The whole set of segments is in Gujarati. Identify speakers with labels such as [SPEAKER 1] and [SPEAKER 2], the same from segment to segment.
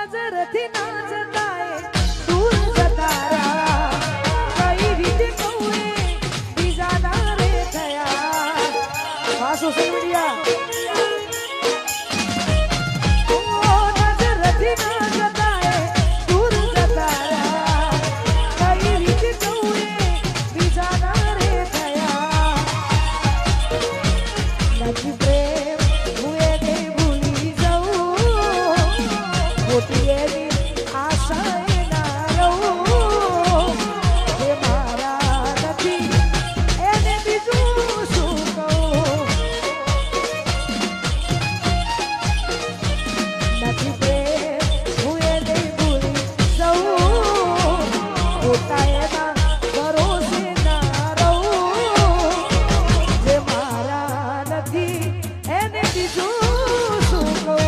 [SPEAKER 1] નજરથી ના જતાય દૂર જતા રહ્યા કઈ રીતે કહું બીજા ના રે થયા આ સોશિયલ મીડિયા નજરથી ના જતાય દૂર જતા રહ્યા કઈ રીતે કહું બીજા ના રે થયા નથી પ્રેમ હું એને ભૂલી જઉં ખોટી એની આશાએ ના રહું જે મારા નથી એને બીજું શું કહું નથી પ્રેમ હું એને ભૂલી જઉં ખોટા એના ભરોસે ના રહું જે મારા નથી એને બીજું શું કહું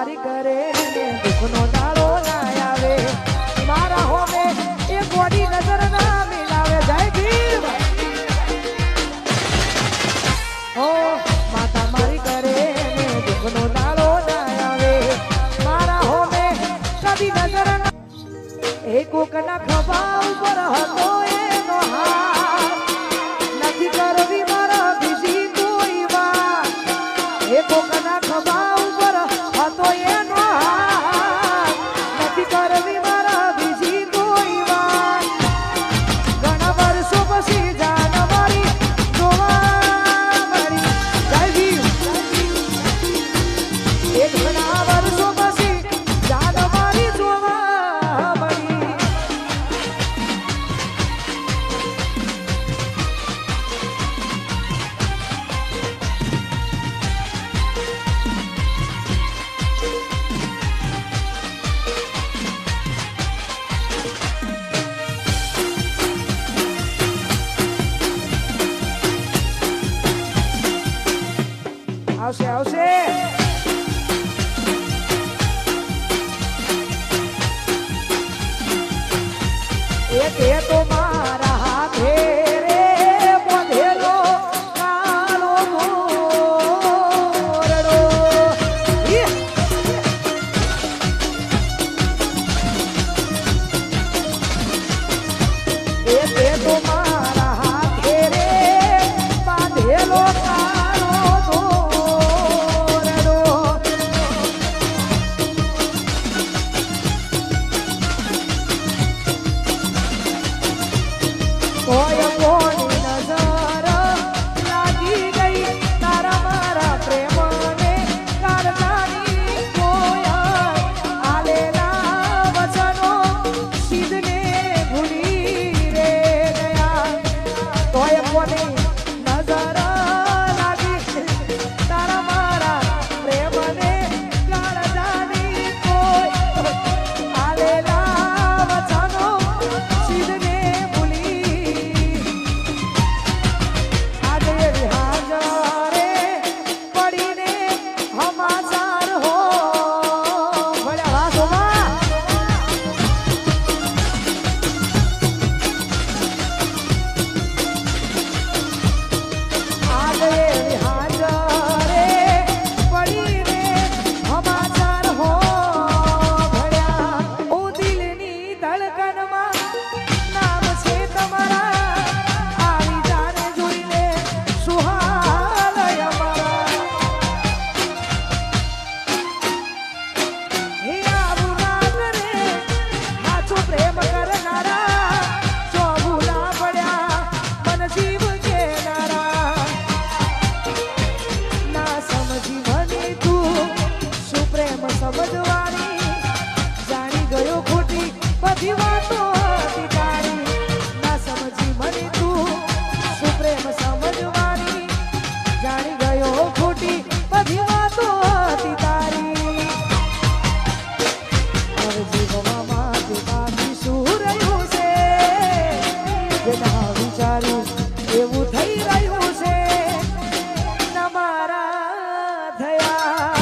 [SPEAKER 1] મારી કરે ને દુઃખનો દાડો ના આવે મારા હોમે એ ગોડી નજર ના મિલાવે જય ભીમ ઓ માતા મારી કરે ને દુઃખનો દાડો ના આવે મારા હોમે કદી નજર ના એ કોકના ખભા ઉપર હતો એનો હાથ નથી કરવી મારા બીજી કોઈ વાત એ કોકના ખભા ઉપર હતો એનો હાથ નથી કરવી મારા બીજી કોઈ વાત ઘણા વર્ષો પછી જાન મારી જોવા મળી જય ભીમ એક ઘણા વર્ષો પછી જાન મારી જોવા મળી આવશે આવશે એક એ તો મારા હાથે રે બોધેલો કાળો મોરડો એક એ તો મારા હાથે રે બાંધેલો કોઈ કોની નજર લાગી ગઈ તારા મારા પ્રેમને કારદાની કોઈ આલેલા વચનો સિદ્ધને ભૂલી રે ગયા કોઈ કોની નજર લાગી તારા મારા પ્રેમને કારદાની કોઈ આલેલા વચનો સિદ્ધને સમજવાની જાણી ગયો ખોટી બધી વાતો હતી તારી ના સમજી મને તું શું પ્રેમ સમજવાની જાણી ગયો ખોટી બધી વાતો હતી તારી હવે જીવવામાં તે બાકી શું રહ્યું છે જેના વિચારું એવું થઈ રહ્યું છે ના મારા થયા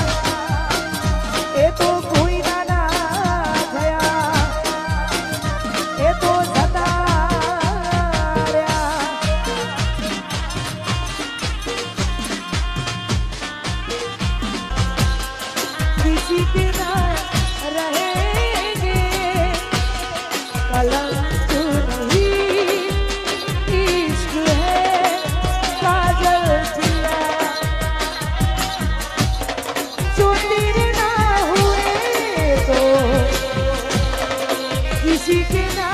[SPEAKER 1] એ તો કોઈ ના થયા એ તો જતા રહ્યા किसी के ना रहेंगे कलंक नहीं इश्क है काजल पिया जो तेरे ना हुए तो किसी के ना